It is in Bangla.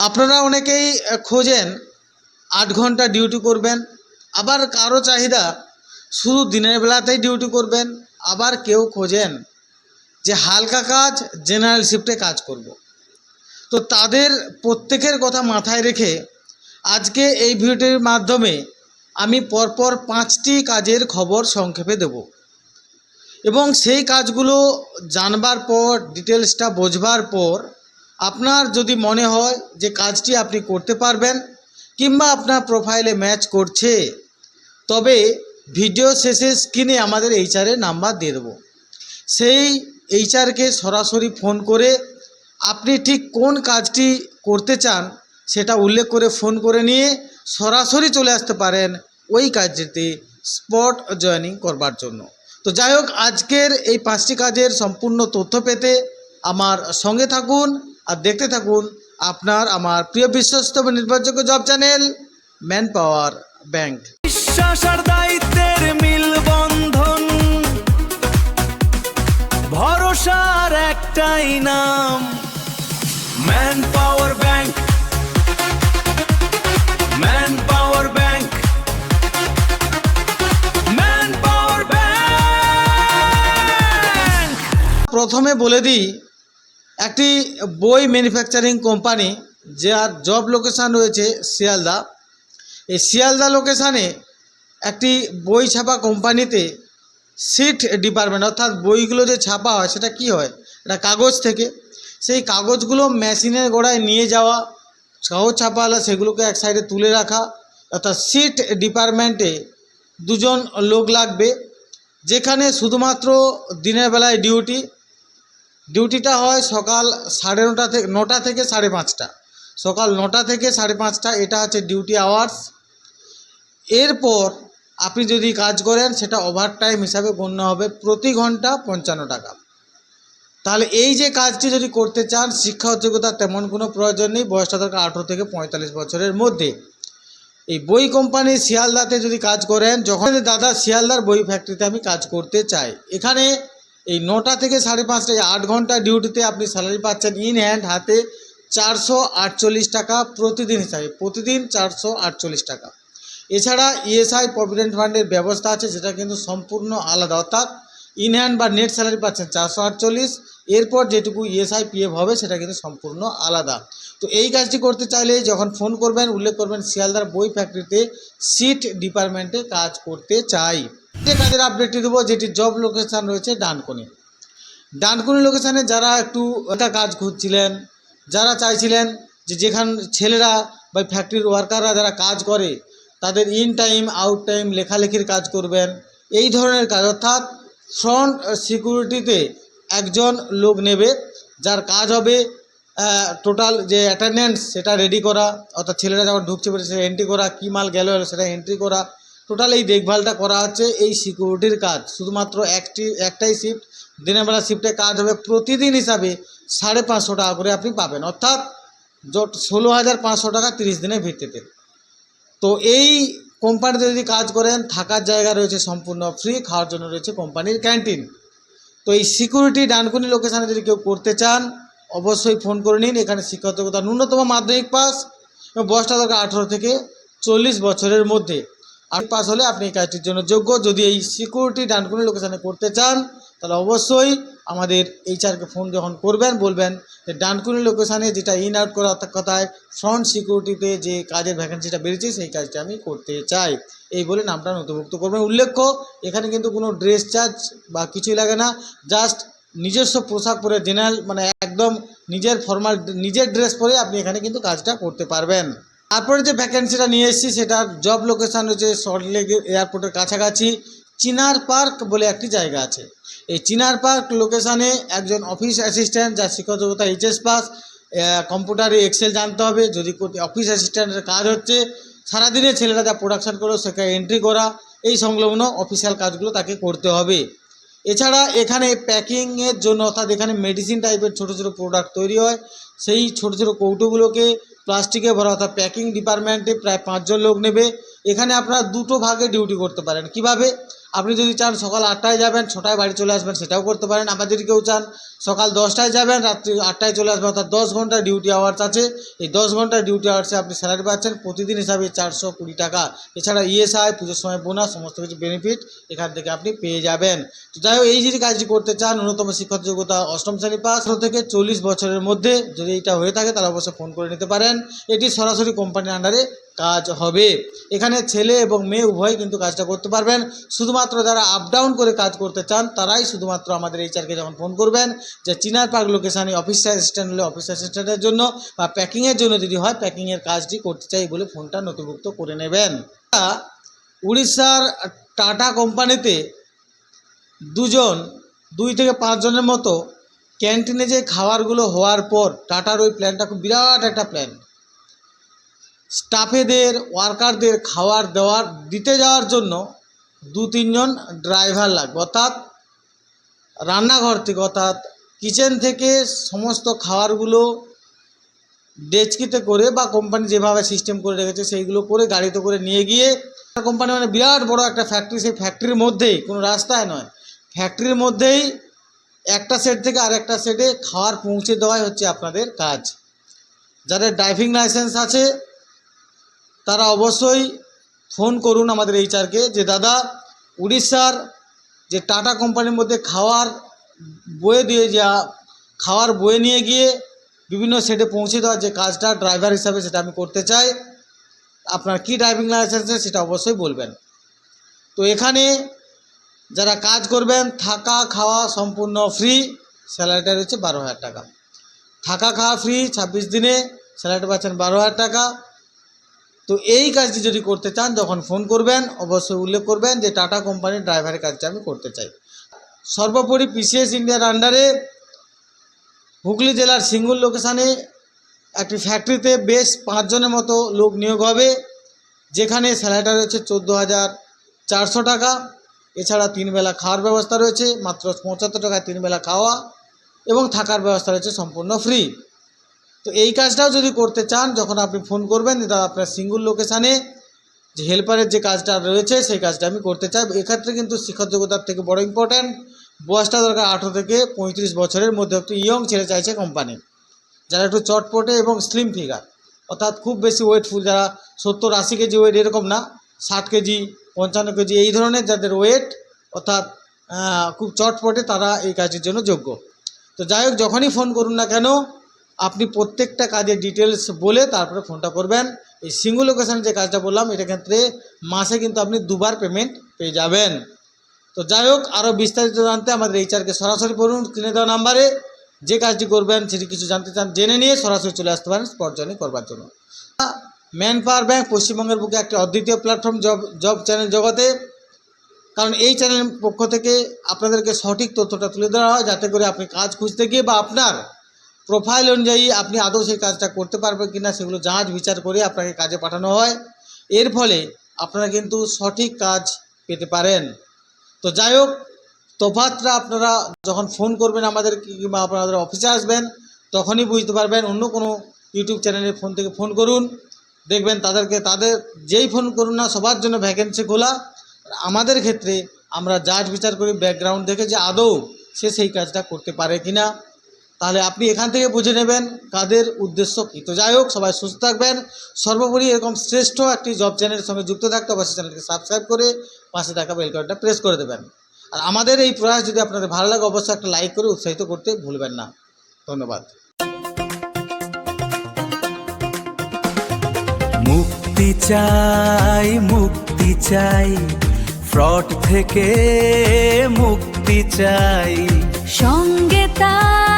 আপনারা অনেকেই খোঁজেন ৮ ঘন্টা ডিউটি করবেন, আবার কারো চাহিদা শুধু দিনের বেলাতেই ডিউটি করবেন, আবার কেউ খোঁজেন যে হালকা কাজ জেনারেল শিফটে কাজ করব। তো তাদের প্রত্যেকের কথা মাথায় রেখে আজকে এই ভিডিওটির মাধ্যমে আমি পরপর 5টি কাজের খবর সংক্ষেপে দেব এবং সেই কাজগুলো জানবার পর ডিটেলসটা বোঝবার পর আপনার যদি মনে হয় যে কাজটি আপনি করতে পারবেন কিংবা আপনার প্রোফাইলে ম্যাচ করছে, তবে ভিডিও শেষে স্ক্রিনে আমাদের এইচআরের নাম্বার দিয়ে দেবো। সেই এইচআরকে সরাসরি ফোন করে আপনি ঠিক কোন কাজটি করতে চান সেটা উল্লেখ করে ফোন করে নিয়ে সরাসরি চলে আসতে পারেন ওই কাজটিতে স্পট জয়েনিং করবার জন্য। তো যাই হোক, আজকের এই 5টি কাজের সম্পূর্ণ তথ্য পেতে আমার সঙ্গে থাকুন আর দেখতে থাকুন আপনার আমার প্রিয় বিশ্বস্ত এবং নির্ভরযোগ্য job channel man power bank. বিশ্বাস আর দায়িত্বের মিলবন্ধন, ভরসার একটাই নাম man power bank. Man power bank, man power bank. প্রথমে বলে দিই, একটি বই ম্যানুফ্যাকচারিং কোম্পানি যার জব লোকেশান রয়েছে শিয়ালদা। এই শিয়ালদা লোকেশানে একটি বই ছাপা কোম্পানিতে সিট ডিপার্টমেন্ট, অর্থাৎ বইগুলো যে ছাপা হয় সেটা কি হয়, এটা কাগজ থেকে। সেই কাগজগুলো মেশিনের গোড়ায় নিয়ে যাওয়া, কাগজ ছাপা হলে সেগুলোকে এক সাইডে তুলে রাখা, অর্থাৎ সিট ডিপার্টমেন্টে 2 জন লোক লাগবে, যেখানে শুধুমাত্র দিনের বেলায় ডিউটিটা হয় সকাল 9:30 থেকে 5:30, সকাল 9টা থেকে 5:30, এটা হচ্ছে ডিউটি আওয়ার্স। এরপর আপনি যদি কাজ করেন সেটা ওভারটাইম হিসাবে গণ্য হবে, প্রতি ঘন্টা 55 টাকা। তাহলে এই যে কাজটি যদি করতে চান, শিক্ষা যোগ্যতা তেমন কোনো প্রয়োজন নেই, বয়সটা দরকার 18 থেকে 45 বছরের মধ্যে। এই বই কোম্পানি শিয়ালদাতে যদি কাজ করেন, যখন দাদা শিয়ালদার বই ফ্যাক্টরিতে আমি কাজ করতে চাই, এখানে এই 9টা থেকে 5:30, 8 ঘন্টা ডিউটিতে আপনি স্যালারি পাচ্ছেন ইন হ্যান্ড হাতে 448 টাকা প্রতিদিন হিসাবে, প্রতিদিন 448 টাকা। এছাড়া ইএসআই প্রভিডেন্ট ফান্ডের ব্যবস্থা আছে, যেটা কিন্তু সম্পূর্ণ আলাদা, অর্থাৎ ইন হ্যান্ড বা নেট স্যালারি পাচ্ছেন 448, এরপর যেটুকু ইএসআই পিএফ হবে সেটা কিন্তু সম্পূর্ণ আলাদা। তো এই কাজটি করতে চাইলে যখন ফোন করবেন উল্লেখ করবেন শিয়ালদার বই ফ্যাক্টরিতে সিট ডিপার্টমেন্টে কাজ করতে চাই। যে কাজের আপডেটটি দেবো, যেটি জব লোকেশান রয়েছে ডানকুনি লোকেশানে যারা একটু একটা কাজ খুঁজছিলেন, যারা চাইছিলেন যে যেখান ছেলেরা বা ফ্যাক্টরির ওয়ার্কাররা যারা কাজ করে তাদের ইন টাইম আউট টাইম লেখালেখির কাজ করবেন, এই ধরনের কাজ, অর্থাৎ ফ্রন্ট সিকিউরিটিতে একজন লোক নেবে, যার কাজ হবে টোটাল যে অ্যাটেন্ডেন্স সেটা রেডি করা, অর্থাৎ ছেলেরা যখন ঢুকছে পড়ে সেটা এন্ট্রি করা, কী মাল গেল সেটা এন্ট্রি করা, টোটাল এই দেখভালটা করা হচ্ছে এই সিকিউরিটির কাজ। শুধুমাত্র একটাই শিফট, দিনের বেলা শিফটে কাজ হবে, প্রতিদিন হিসাবে 550 টাকা করে আপনি পাবেন, অর্থাৎ 16,500 টাকা 30 দিনের ভিত্তিতে। তো এই কোম্পানিতে যদি কাজ করেন থাকার জায়গা রয়েছে সম্পূর্ণ ফ্রি, খাওয়ার জন্য রয়েছে কোম্পানির ক্যান্টিন। তো এই সিকিউরিটি ডানকুনি লোকেশানে যদি কেউ করতে চান অবশ্যই ফোন করে নিন। এখানে শিক্ষাগত যোগ্যতা ন্যূনতম মাধ্যমিক পাস এবং বয়সটা দরকার 18 থেকে 40 বছরের মধ্যে। আর পাস হলে আপনি এই কাজটির জন্য যোগ্য। যদি এই সিকিউরিটি ডানকুনি লোকেশানে করতে চান তাহলে অবশ্যই আমাদের এইচআরকে ফোন যখন করবেন বলবেন যে ডানকুনি লোকেশানে যেটা ইন আউট করা, অর্থাৎ কথায় ফ্রন্ট সিকিউরিটিতে যে কাজের ভ্যাকেন্সিটা বেরিয়েছে সেই কাজটা আমি করতে চাই, এই বলে নামটা নথিভুক্ত করবেন। উল্লেখ্য এখানে কিন্তু কোনো ড্রেস চার্জ বা কিছুই লাগে না, জাস্ট নিজস্ব পোশাক পরে জেনারেল মানে একদম নিজের ফর্মাল নিজের ড্রেস পরে আপনি এখানে কিন্তু কাজটা করতে পারবেন। তারপরে যে ভ্যাকেন্সিটা নিয়ে এসেছি সেটার জব লোকেশান হচ্ছে সল্টলেক এয়ারপোর্টের কাছাকাছি চিনার পার্ক বলে একটি জায়গা আছে। এই চিনার পার্ক লোকেশানে একজন অফিস অ্যাসিস্ট্যান্ট, যার শিক্ষাগত যোগ্যতা এইচএস পাস, কম্পিউটারে এক্সেল জানতে হবে। যদি অফিস অ্যাসিস্ট্যান্টের কাজ হচ্ছে সারাদিনে ছেলেরা যা প্রোডাকশান করো সেখানে এন্ট্রি করা, এই সংলগ্ন অফিসিয়াল কাজগুলো তাকে করতে হবে। এছাড়া এখানে প্যাকিংয়ের জন্য, অর্থাৎ এখানে মেডিসিন টাইপের ছোটো ছোটো প্রোডাক্ট তৈরি হয়, সেই ছোটো ছোটো কৌটোগুলোকে প্লাস্টিকে ভরা, অর্থাৎ প্যাকিং ডিপার্টমেন্টে প্রায় 5 জন লোক নেবে। এখানে আপনারা 2টো ভাগে ডিউটি করতে পারেন। কিভাবে? আপনি যদি চান সকাল 8টায় যাবেন 6টায় বাড়ি চলে আসবেন সেটাও করতে পারেন। আবার যদি কেউ চান সকাল 10টায় যাবেন রাত্রি 8টায় চলে আসবেন, অর্থাৎ 10 ঘন্টা ডিউটি আওয়ার্স আছে। এই 10 ঘন্টা ডিউটি আওয়ার্সে আপনি স্যালারি পাচ্ছেন প্রতিদিন হিসাবে 420 টাকা। এছাড়া ইএসআই, পুজোর সময় বোনাস, সমস্ত কিছু বেনিফিট এখান থেকে আপনি পেয়ে যাবেন। তো যাই হোক, এই যদি কাজটি করতে চান, ন্যূনতম শিক্ষক যোগ্যতা 8ম শ্রেণী পাস, 18 থেকে 40 বছরের মধ্যে যদি এটা হয়ে থাকে তাহলে অবশ্যই ফোন করে নিতে পারেন। এটি সরাসরি কোম্পানির আন্ডারে কাজ হবে। এখানে ছেলে এবং মেয়ে উভয় কিন্তু কাজটা করতে পারবেন। শুধুমাত্র যারা আপ ডাউন করে কাজ করতে চান তারাই শুধুমাত্র আমাদের এইচআরকে যখন ফোন করবেন যে চিনার পার্ক লোকেশানে অফিস অ্যাসিস্ট্যান্ট হলে অফিস অ্যাসিস্ট্যান্টের জন্য বা প্যাকিংয়ের জন্য যদি হয় প্যাকিংয়ের কাজটি করতে চাই বলে ফোনটা নথিভুক্ত করে নেবেন। উড়িষ্যার টাটা কোম্পানিতে 2 থেকে 5 জনের মতো ক্যান্টিনে যে খাবারগুলো হওয়ার পর টাটার ওই প্ল্যানটা খুব বিরাট একটা প্ল্যান। স্টাফেদের, ওয়ার্কারদের খাবার দিতে যাওয়ার জন্য 2-3 জন ড্রাইভার লাগবে, অর্থাৎ রান্নাঘর থেকে অর্থাৎ কিচেন থেকে সমস্ত খাবারগুলো ডেচকিতে করে বা কোম্পানি যেভাবে সিস্টেম করে রেখেছে সেইগুলো করে গাড়িতে করে নিয়ে গিয়ে কোম্পানি মানে বিরাট বড় একটা ফ্যাক্টরি, সেই ফ্যাক্টরির মধ্যেই, কোনো রাস্তায় নয়, ফ্যাক্টরির মধ্যেই একটা সেট থেকে আরেকটা সেটে খাবার পৌঁছে দেওয়াই হচ্ছে আপনাদের কাজ। যাদের ড্রাইভিং লাইসেন্স আছে তারা অবশ্যই ফোন করুন আমাদের এইচআরকে যে দাদা উড়িষ্যার যে টাটা কোম্পানির মধ্যে খাবার বয়ে নিয়ে গিয়ে বিভিন্ন সেটে পৌঁছে দেওয়ার যে কাজটা ড্রাইভার হিসাবে সেটা আমি করতে চাই, আপনার কি ড্রাইভিং লাইসেন্স আছে সেটা অবশ্যই বলবেন। তো এখানে যারা কাজ করবেন থাকা খাওয়া সম্পূর্ণ ফ্রি, স্যালারিটা রয়েছে 12,000 টাকা। থাকা খাওয়া ফ্রি, 26 দিনে স্যালারিটা পাচ্ছেন 12,000 টাকা। তো এই কাজটি যদি করতে চান যখন ফোন করবেন অবশ্যই উল্লেখ করবেন যে টাটা কোম্পানির ড্রাইভারের কাজটা আমি করতে চাই। সর্বোপরি পিসিএস ইন্ডিয়ার আন্ডারে হুগলি জেলার সিঙ্গুর লোকেশানে একটি ফ্যাক্টরিতে বেশ 5 জনের মতো লোক নিয়োগ হবে, যেখানে স্যালারিটা রয়েছে 14,400 টাকা। এছাড়া 3 বেলা খাওয়ার ব্যবস্থা রয়েছে, মাত্র 75 টাকায় 3 বেলা খাওয়া এবং থাকার ব্যবস্থা রয়েছে সম্পূর্ণ ফ্রি। তো এই কাজটাও যদি করতে চান যখন আপনি ফোন করবেন দাদা আপনার সিঙ্গুর লোকেশানে যে হেল্পারের যে কাজটা রয়েছে সেই কাজটা আমি করতে চাই, এক্ষেত্রে কিন্তু শিক্ষক যোগ্যতার থেকে বড় ইম্পর্ট্যান্ট বয়সটা দরকার 18 থেকে 35 বছরের মধ্যে। একটু ইয়ং ছেলে চাইছে কোম্পানি, যারা একটু চটপটে এবং স্লিম ফিগার, অর্থাৎ খুব বেশি ওয়েটফুল, যারা 70-80 কেজি ওয়েট এরকম না, 60 কেজি 55 কেজি এই ধরনের যাদের ওয়েট অর্থাৎ খুব চটপটে, তারা এই কাজের জন্য যোগ্য। তো যাই হোক, যখনই ফোন করুন না কেন আপনি প্রত্যেকটা কাজের ডিটেলস বলে তারপরে ফোনটা করবেন। এই সিঙ্গুর লোকেশানে যে কাজটা বললাম এটা ক্ষেত্রে মাসে কিন্তু আপনি 2বার পেমেন্ট পেয়ে যাবেন। তো যাই হোক, আরও বিস্তারিত জানতে আমাদের এইচআরকে সরাসরি করুন স্ক্রিনে দেওয়া নাম্বারে। যে কাজটি করবেন সেটি কিছু জানতে চান জেনে নিয়ে সরাসরি চলে আসতে পারেন স্পট জয়েনিং করবার জন্য। ম্যান পাওয়ার ব্যাংক পশ্চিমবঙ্গের বুকে একটি অদ্বিতীয় প্ল্যাটফর্ম জব চ্যানেল জগতে, কারণ এই চ্যানেলের পক্ষ থেকে আপনাদেরকে সঠিক তথ্যটা তুলে দেওয়া হয় যাতে করে আপনি কাজ খুঁজতে গিয়ে বা আপনার প্রোফাইল অনুযায়ী আপনি আদৌ সেই কাজটা করতে পারবেন কিনা সেগুলো যাঁচ বিচার করে আপনাকে কাজে পাঠানো হয়। এর ফলে আপনারা কিন্তু সঠিক কাজ পেতে পারেন। তো যাই হোক, তফাৎটা আপনারা যখন ফোন করবেন আমাদের কিংবা আপনাদের অফিসে আসবেন তখনই বুঝতে পারবেন। অন্য কোনো ইউটিউব চ্যানেলের ফোন থেকে ফোন করুন, দেখবেন তাদের যেই ফোন করুন না সবার জন্য ভ্যাকেন্সি খোলা। আমাদের ক্ষেত্রে আমরা যাচ বিচার করি ব্যাকগ্রাউন্ড দেখে যে আদৌ সে সেই কাজটা করতে পারে কিনা, তাহলে আপনি এখান থেকে বুঝে নেবেন কাদের উদ্দেশ্য কী। তো যাই হোক, সবাই সুস্থ থাকবেন। সর্বোপরি এরকম শ্রেষ্ঠ একটি জব চ্যানেলের সঙ্গে যুক্ত থাকতে অবশ্যই চ্যানেলকে সাবস্ক্রাইব করে পাশে থাকা বেল আইকনটা প্রেস করে দেবেন। আর আমাদের এই প্রয়াস যদি আপনাদের ভালো লাগে অবশ্যই একটা লাইক করে উৎসাহিত করতে ভুলবেন না। ধন্যবাদ। মুক্তি চাই ফ্রড থেকে মুক্তি চাই, সঙ্গে তার